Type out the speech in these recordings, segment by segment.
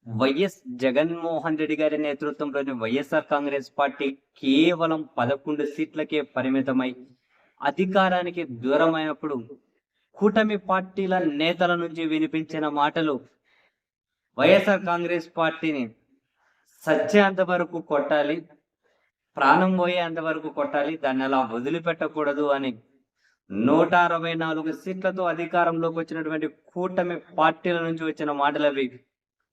YS Jaganmohan Reddy గారి నేతృత్వంలోని YSR Congress party కేవలం 11 సీట్లకే పరిమితమై అధికారానికి దూరమైనప్పుడు కూటమి పార్టీల నేతల నుంచి వినిపించిన మాటలు వైఎస్ఆర్ కాంగ్రెస్ పార్టీని సచ్చేంత వరకు కొట్టాలి, ప్రాణం పోయేంత వరకు కొట్టాలి, దాన్ని అలా వదిలిపెట్టకూడదు అని 164 సీట్లతో అధికారంలోకి వచ్చినటువంటి కూటమి పార్టీల నుంచి వచ్చిన మాటలవి.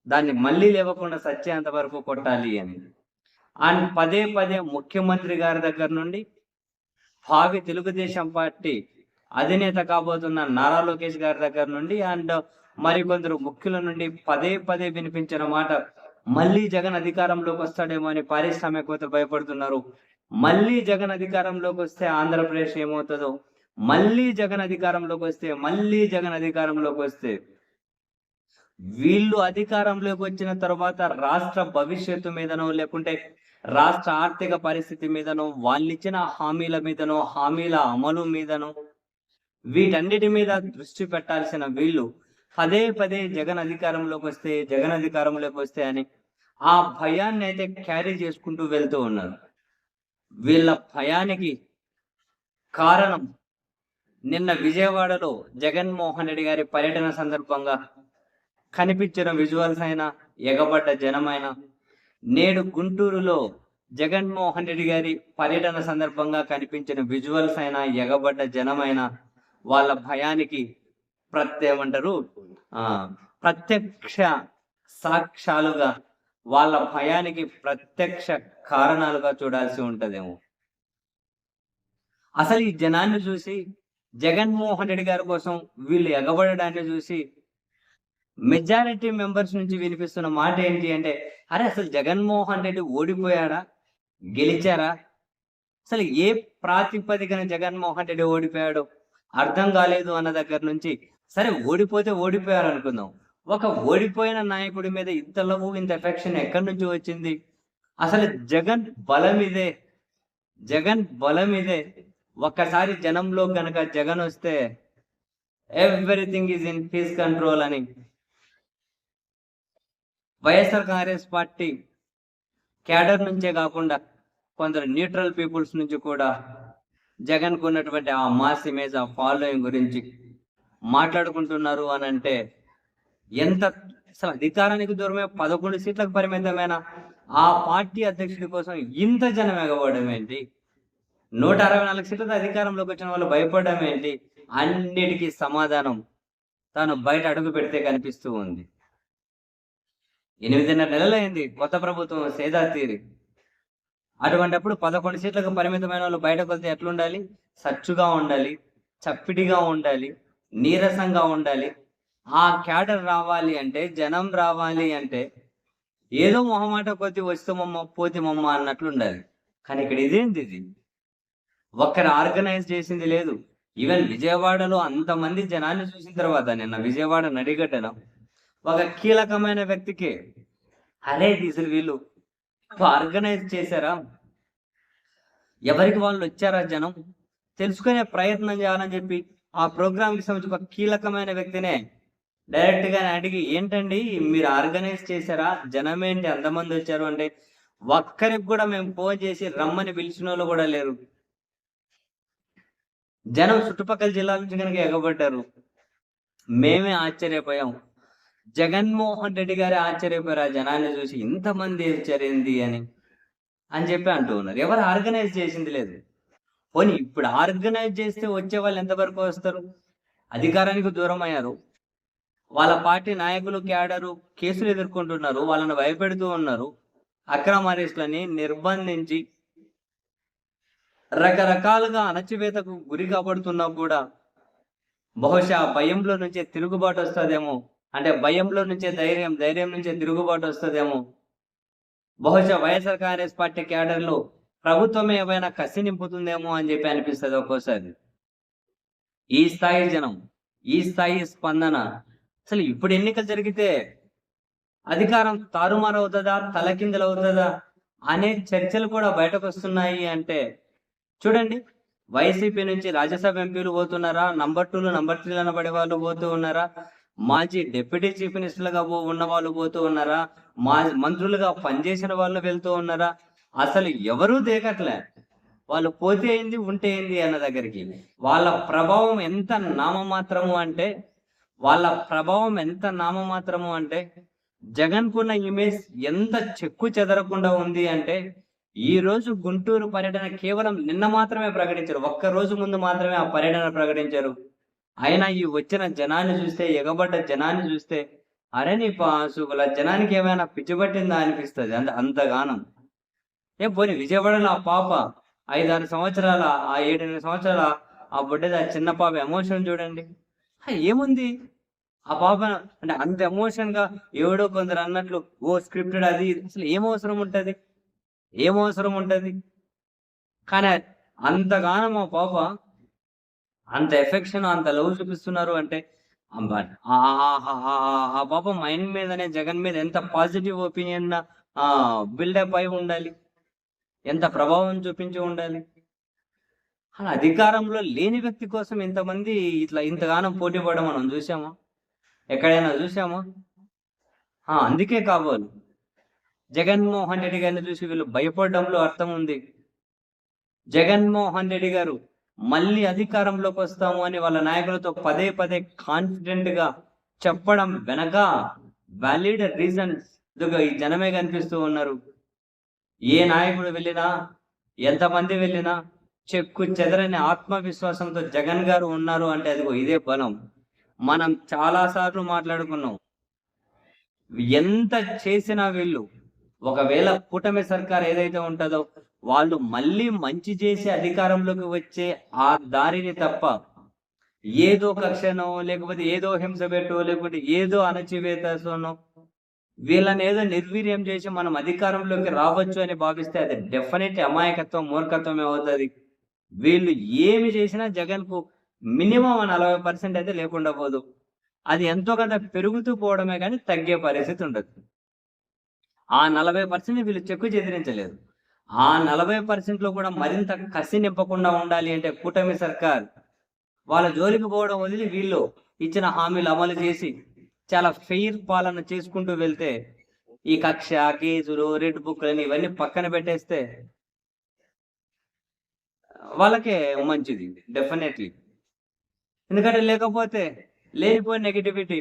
దాన్ని మళ్ళీ లేవకుండా సచ్చేంత వరకు కొట్టాలి అని. అండ్ పదే పదే ముఖ్యమంత్రి గారి దగ్గర నుండి భావి తెలుగుదేశం పార్టీ అధినేత కాబోతున్న నారా లోకేష్ గారి దగ్గర నుండి అండ్ మరికొందరు ముఖ్యుల నుండి పదే పదే వినిపించిన మాట, మళ్ళీ జగన్ అధికారంలోకి వస్తాడేమో అని పారిశ్రామికవేత్తలు భయపడుతున్నారు. మళ్ళీ జగన్ అధికారంలోకి వస్తే ఆంధ్రప్రదేశ్ ఏమవుతుందో, మళ్ళీ జగన్ అధికారంలోకి వస్తే వీళ్ళు అధికారంలోకి వచ్చిన తర్వాత రాష్ట్ర భవిష్యత్తు మీదనో లేకుంటే రాష్ట్ర ఆర్థిక పరిస్థితి మీదనో వాళ్ళిచ్చిన హామీల మీదనో హామీల అమలు మీదనో వీటన్నిటి మీద దృష్టి పెట్టాల్సిన వీళ్ళు పదే పదే జగన్ అధికారంలోకి వస్తే అని ఆ భయాన్ని అయితే క్యారీ చేసుకుంటూ వెళ్తూ ఉన్నారు. వీళ్ళ భయానికి కారణం నిన్న విజయవాడలో జగన్మోహన్ రెడ్డి గారి పర్యటన సందర్భంగా కనిపించిన విజువల్స్ అయినా, ఎగబడ్డ జనమైనా, నేడు గుంటూరులో జగన్మోహన్ రెడ్డి గారి పర్యటన సందర్భంగా కనిపించిన విజువల్స్ అయినా, ఎగబడ్డ జనమైన వాళ్ళ భయానికి ప్రత్యక్ష సాక్ష్యాలుగా, వాళ్ళ భయానికి ప్రత్యక్ష కారణాలుగా చూడాల్సి ఉంటదేమో. అసలు ఈ జనాన్ని చూసి, జగన్మోహన్ రెడ్డి గారి కోసం వీళ్ళు ఎగబడడాన్ని చూసి మెజారిటీ మెంబర్స్ నుంచి వినిపిస్తున్న మాట ఏంటి అంటే, అరే అసలు జగన్మోహన్ రెడ్డి ఓడిపోయాడా, గెలిచారా, అసలు ఏ ప్రాతిపదికన జగన్మోహన్ రెడ్డి ఓడిపోయాడు అర్థం కాలేదు అన్న దగ్గర నుంచి, సరే ఓడిపోతే ఓడిపోయారు అనుకుందాం, ఒక ఓడిపోయిన నాయకుడి మీద ఇంత లవ్, ఇంత ఎఫెక్షన్ ఎక్కడి నుంచి వచ్చింది? అసలు జగన్ బలం ఇదే. ఒక్కసారి జనంలో గనక జగన్ వస్తే everything is in peace control అని వైఎస్ఆర్ కాంగ్రెస్ పార్టీ క్యాడర్ నుంచే కాకుండా కొందరు న్యూట్రల్ పీపుల్స్ నుంచి కూడా జగన్ కు ఉన్నటువంటి ఆ మాస్ ఇమేజ్, ఆ ఫాలోయింగ్ గురించి మాట్లాడుకుంటున్నారు అని అంటే, ఎంత అసలు అధికారానికి దూరమే 11 సీట్లకు పరిమితమైన ఆ పార్టీ అధ్యక్షుడి కోసం ఇంత జనం ఎగబడడం ఏంటి? 164 సీట్లతో అధికారంలోకి వచ్చిన వాళ్ళు భయపడడం ఏంటి? అన్నిటికీ సమాధానం తాను బయట అడుగు పెడితే కనిపిస్తూ ఉంది. 8.5 నెలలైంది కొత్త ప్రభుత్వం సేదా తీరి. అటువంటిప్పుడు 11 సీట్లకు పరిమితమైన వాళ్ళు బయటకు వెళ్తే ఎట్లుండాలి? సచ్చుగా ఉండాలి, చప్పిడిగా ఉండాలి, నీరసంగా ఉండాలి. ఆ క్యాడర్ రావాలి అంటే, జనం రావాలి అంటే ఏదో మొహమాట కొద్ది వస్తామమ్మ పోతిమమ్మ అన్నట్లు ఉండాలి. కానీ ఇక్కడ ఇది ఒక్కరు ఆర్గనైజ్ చేసింది లేదు. ఈవెన్ విజయవాడలో అంతమంది జనాన్ని చూసిన తర్వాత, నిన్న విజయవాడ నడిగడ్డన ఒక కీలకమైన వ్యక్తికి అరే అసలు వీళ్ళు ఆర్గనైజ్ చేశారా, ఎవరికి వాళ్ళు వచ్చారా జనం తెలుసుకునే ప్రయత్నం చేయాలని చెప్పి ఆ ప్రోగ్రామ్ కి సంబంధించి ఒక కీలకమైన వ్యక్తినే డైరెక్ట్ గా అడిగి, ఏంటండి మీరు ఆర్గనైజ్ చేశారా, జనం ఏంటి అంతమంది వచ్చారు అంటే, ఒక్కరికి కూడా మేము ఫోన్ చేసి రమ్మని పిలిచిన వాళ్ళు కూడా లేరు. జనం చుట్టుపక్కల జిల్లాల నుంచి కనుక ఎగబడ్డారు. మేమే ఆశ్చర్యపోయాం, జగన్మోహన్ రెడ్డి గారే ఆశ్చర్యపోయారు ఆ జనాన్ని చూసి, ఇంతమంది వచ్చారేంది అని చెప్పి అంటూ ఉన్నారు. ఎవరు ఆర్గనైజ్ చేసింది లేదు. పోనీ ఇప్పుడు ఆర్గనైజ్ చేస్తే వచ్చే వాళ్ళు ఎంతవరకు వస్తారు? అధికారానికి దూరం అయ్యారు, వాళ్ళ పార్టీ నాయకులు క్యాడరు కేసులు ఎదుర్కొంటున్నారు, వాళ్ళని భయపెడుతూ ఉన్నారు, అక్రమ అరెస్టులని నిర్బంధించి రకరకాలుగా అణచివేతకు గురి కాబడుతున్నా కూడా బహుశా భయంలో నుంచే తిరుగుబాటు వస్తుందేమో, అంటే భయంలో నుంచే ధైర్యం నుంచే తిరుగుబాటు వస్తుందేమో. బహుశా వైఎస్ఆర్ కాంగ్రెస్ పార్టీ క్యాడర్లో ప్రభుత్వమే ఏమైనా కసి నింపుతుందేమో అని చెప్పి అనిపిస్తుంది ఒక్కోసారి. ఈ స్థాయి జనం, ఈ స్థాయి స్పందన, అసలు ఇప్పుడు ఎన్నికలు జరిగితే అధికారం తారుమారు అవుతుందా, తలకిందులు అవుతుందా అనే చర్చలు కూడా బయటకు వస్తున్నాయి. అంటే చూడండి, వైసీపీ నుంచి రాజ్యసభ ఎంపీలు పోతున్నారా, నంబర్ 2లు నంబర్ 3లు అనబడే వాళ్ళు పోతూ ఉన్నారా, మాజీ డిప్యూటీ చీఫ్ మినిస్టర్లుగా ఉన్న వాళ్ళు పోతూ ఉన్నారా? మంత్రులుగా పనిచేసిన వాళ్ళు వెళ్తూ ఉన్నారా? అసలు ఎవరూ దేకట్లే. వాళ్ళు పోతే ఏంది, ఉంటే ఏంది అన్న దగ్గరికి. వాళ్ళ ప్రభావం ఎంత నామమాత్రము అంటే వాళ్ళ ప్రభావం ఎంత నామమాత్రము అంటే జగన్‌కున్న ఇమేజ్ ఎంత చెక్కు చెదరకుండా ఉంది అంటే, ఈరోజు గుంటూరు పర్యటన కేవలం నిన్న మాత్రమే ప్రకటించారు. ఒక్క రోజు ముందు మాత్రమే ఆ పర్యటన ప్రకటించారు. అయినా ఈ వచ్చిన జనాన్ని చూస్తే, ఎగబడ్డ జనాన్ని చూస్తే, అరె నీ పాసుగుల జనానికి ఏమైనా పిచ్చి పట్టిందా అనిపిస్తది. అంతగానం. పోనీ విజయవాడలో ఆ పాప 5, 6 సంవత్సరాల, ఆ 7, 8 సంవత్సరాల ఆ బుడ్డది, ఆ చిన్న పాప ఎమోషన్ చూడండి. ఏముంది? ఆ పాప అంటే అంత ఎమోషన్‌గా ఎవడో కొందరు అన్నట్లు స్క్రిప్టెడ్ అది ఇది అసలు ఏం అవసరం ఉంటది? ఏం అవసరం ఉంటది? కానీ అంతగానం ఆ పాప అంత ఎఫెక్షన్, అంత లవ్ చూపిస్తున్నారు అంటే బట్ ఆ పాప మైండ్ మీదనే జగన్ మీద ఎంత పాజిటివ్ ఒపీనియన్ బిల్డప్ అయి ఉండాలి. ఎంత ప్రభావం చూపించి ఉండాలి. అలా అధికారంలో లేని వ్యక్తి కోసం ఇంతమంది ఇంతగానం పోటీ పడడం మనం చూసామా? ఎక్కడైనా చూసామా? అందుకే కాబోలు జగన్మోహన్ రెడ్డి గారిని చూసి వీళ్ళు భయపడడంలో అర్థం ఉంది. జగన్మోహన్ రెడ్డి గారు మళ్ళీ అధికారంలోకి వస్తాము అని వాళ్ళ నాయకులతో పదే పదే కాన్ఫిడెంట్ గా చెప్పడం వెనక వాలిడ్ రీజన్స్ ఈ జనమే కనిపిస్తూ ఉన్నారు. ఏ నాయకుడు వెళ్ళినా, ఎంతమంది వెళ్ళినా చెక్కు చెదరని ఆత్మవిశ్వాసంతో జగన్ గారు ఉన్నారు అంటే అదిగో ఇదే బలం. మనం చాలా సార్లు మాట్లాడుకున్నాం. ఎంత చేసినా వీళ్ళు ఒకవేళ కూటమి సర్కార్ ఏదైతే ఉంటుందో వాళ్ళు మళ్ళీ మంచి చేసి అధికారంలోకి వచ్చే ఆ దారిని తప్ప ఏదో కక్షనో, లేకపోతే ఏదో హింస పెట్టో, లేకపోతే ఏదో అణచివేతనో వీళ్ళని ఏదో నిర్వీర్యం చేసి మనం అధికారంలోకి రావచ్చు అని భావిస్తే అది డెఫినెట్ అమాయకత్వం, మూర్ఖత్వమే అవుతుంది. వీళ్ళు ఏమి చేసినా జగన్ కు మినిమం 40% అయితే లేకుండా పోదు. అది ఎంతో కొంత పెరుగుతూ పోవడమే కానీ తగ్గే పరిస్థితి ఉండదు. ఆ 40% వీళ్ళు చెక్కు చెదిరించలేదు. ఆ 40%లో కూడా మరింత కసి నింపకుండా ఉండాలి అంటే కూటమి సర్కార్ వాళ్ళ జోలికి పోవడం వదిలి వీళ్ళు ఇచ్చిన హామీలు అమలు చేసి చాలా ఫెయిర్ పాలన చేసుకుంటూ వెళ్తే ఈ కక్ష, కేసులు, రెడ్ బుక్లని ఇవన్నీ పక్కన పెట్టేస్తే వాళ్ళకే మంచిది డెఫినెట్లీ. ఎందుకంటే లేకపోతే లేనిపోయిన నెగటివిటీ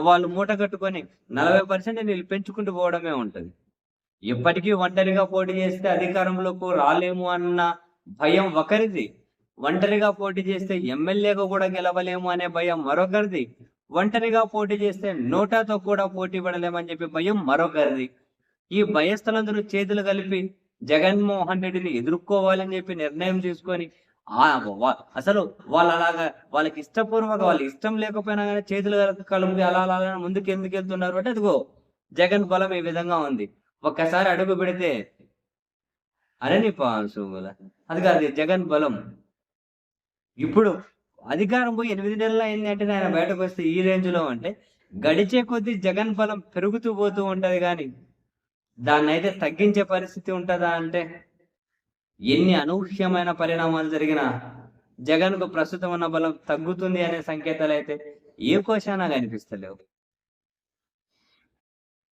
వాళ్ళు మూట కట్టుకొని 40% వీళ్ళు పెంచుకుంటూ పోవడమే ఉంటది. ఇప్పటికీ ఒంటరిగా పోటీ చేస్తే అధికారంలోకి రాలేము అన్న భయం ఒకరిది. ఒంటరిగా పోటీ చేస్తే ఎమ్మెల్యేగా కూడా గెలవలేము అనే భయం మరొకరిది. ఒంటరిగా పోటీ చేస్తే నోటాతో కూడా పోటీ పడలేమని చెప్పి భయం మరొకరిది. ఈ భయస్థలందరూ చేతులు కలిపి జగన్మోహన్ రెడ్డిని ఎదుర్కోవాలని చెప్పి నిర్ణయం తీసుకొని అసలు వాళ్ళు అలాగా వాళ్ళకి ఇష్టపూర్వక వాళ్ళు ఇష్టం లేకపోయినా కానీ చేతులు కలిపి అలా అలా ముందుకు ఎందుకు వెళ్తున్నారు అంటే అదిగో జగన్ బలం ఈ విధంగా ఉంది. ఒక్కసారి అడుగు పెడితే అరే నీ పాసుగుల అది కాదు జగన్ బలం. ఇప్పుడు అధికారం పోయి 8 నెలలు అయింది అంటే ఆయన బయటకు వస్తే ఈ రేంజ్ లో అంటే గడిచే కొద్దీ జగన్ బలం పెరుగుతూ పోతూ ఉంటది కానీ దాన్ని అయితే తగ్గించే పరిస్థితి ఉంటుందా అంటే ఎన్ని అనూహ్యమైన పరిణామాలు జరిగినా జగన్ కు ప్రస్తుతం ఉన్న బలం తగ్గుతుంది అనే సంకేతాలు అయితే ఏ కోశానా కనిపిస్తలేవు.